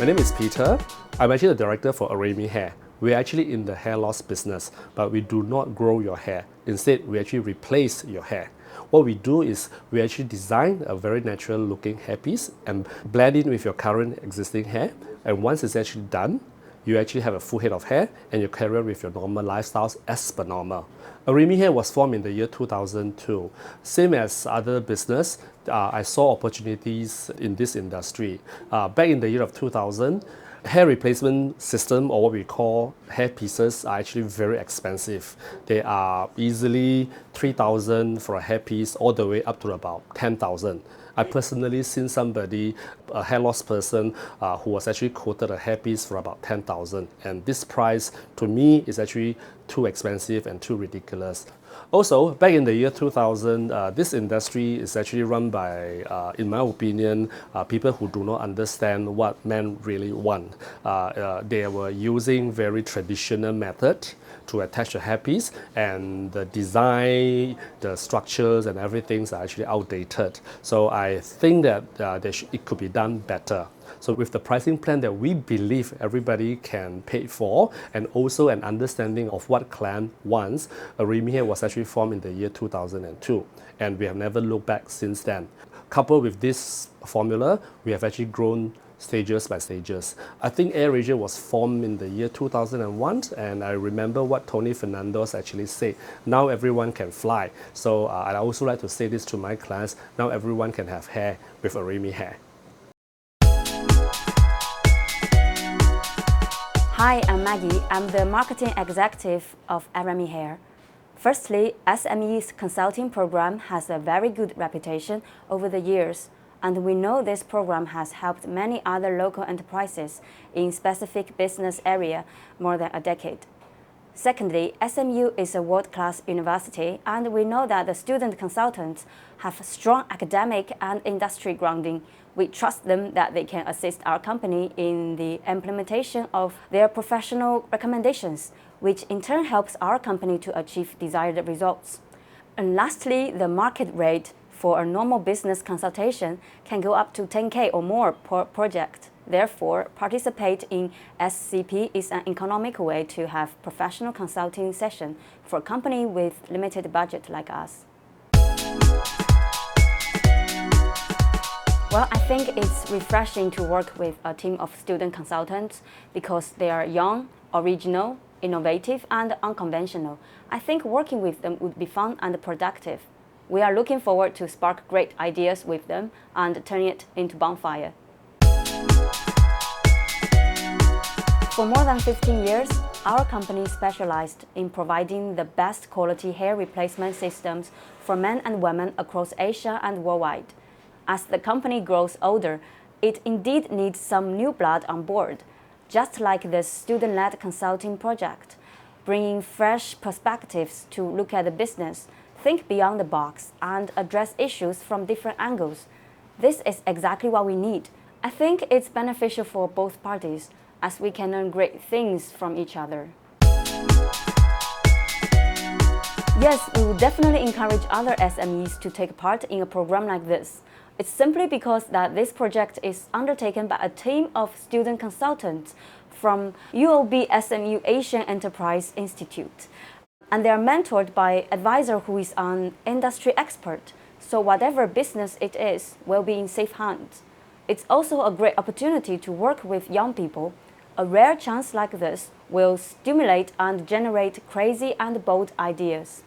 name is Peter. I'm actually the director for iAremyhair. We're actually in the hair loss business, but we do not grow your hair. Instead, we actually replace your hair. What we do is we actually design a very natural looking hairpiece and blend in with your current existing hair. And once it's actually done, you actually have a full head of hair and you carry on with your normal lifestyles as per normal. iAremyhair was formed in the year 2002. Same as other business, I saw opportunities in this industry. Back in the year of 2000, hair replacement system, or what we call hair pieces, are actually very expensive. They are easily 3,000 for a hair piece, all the way up to about 10,000. I personally seen somebody, a hair loss person, who was actually quoted a hair piece for about 10,000, and this price to me is actually too expensive and too ridiculous. Also, back in the year 2000, this industry is actually run by, in my opinion, people who do not understand what men really want. They were using very traditional method to attach a hairpiece, and the design, the structures and everything are actually outdated. So I think that it could be done better. So with the pricing plan that we believe everybody can pay for, and also an understanding of what client wants, iAremyhair was actually formed in the year 2002, and we have never looked back since then. Coupled with this formula, we have actually grown stages by stages. I think AirAsia was formed in the year 2001, and I remember what Tony Fernandes actually said, now everyone can fly. So I'd also like to say this to my clients, now everyone can have hair with iAremyhair. Hi, I'm Maggie. I'm the marketing executive of iAremyhair. Firstly, SMEs consulting program has a very good reputation over the years, and we know this program has helped many other local enterprises in specific business area more than a decade. Secondly, SMU is a world-class university, and we know that the student consultants have strong academic and industry grounding. We trust them that they can assist our company in the implementation of their professional recommendations, which in turn helps our company to achieve desired results. And lastly, the market rate for a normal business consultation can go up to 10K or more per project. Therefore, participate in SCP is an economic way to have professional consulting session for a company with limited budget like us. Well, I think it's refreshing to work with a team of student consultants because they are young, original, innovative, and unconventional. I think working with them would be fun and productive. We are looking forward to spark great ideas with them and turn it into bonfire. For more than 15 years, our company specialized in providing the best quality hair replacement systems for men and women across Asia and worldwide. As the company grows older, it indeed needs some new blood on board, just like this student-led consulting project, bringing fresh perspectives to look at the business, think beyond the box, and address issues from different angles. This is exactly what we need. I think it's beneficial for both parties, as we can learn great things from each other. Yes, we would definitely encourage other SMEs to take part in a program like this. It's simply because that this project is undertaken by a team of student consultants from UOB-SMU Asian Enterprise Institute. And they are mentored by an advisor who is an industry expert, so whatever business it is will be in safe hands. It's also a great opportunity to work with young people. A rare chance like this will stimulate and generate crazy and bold ideas.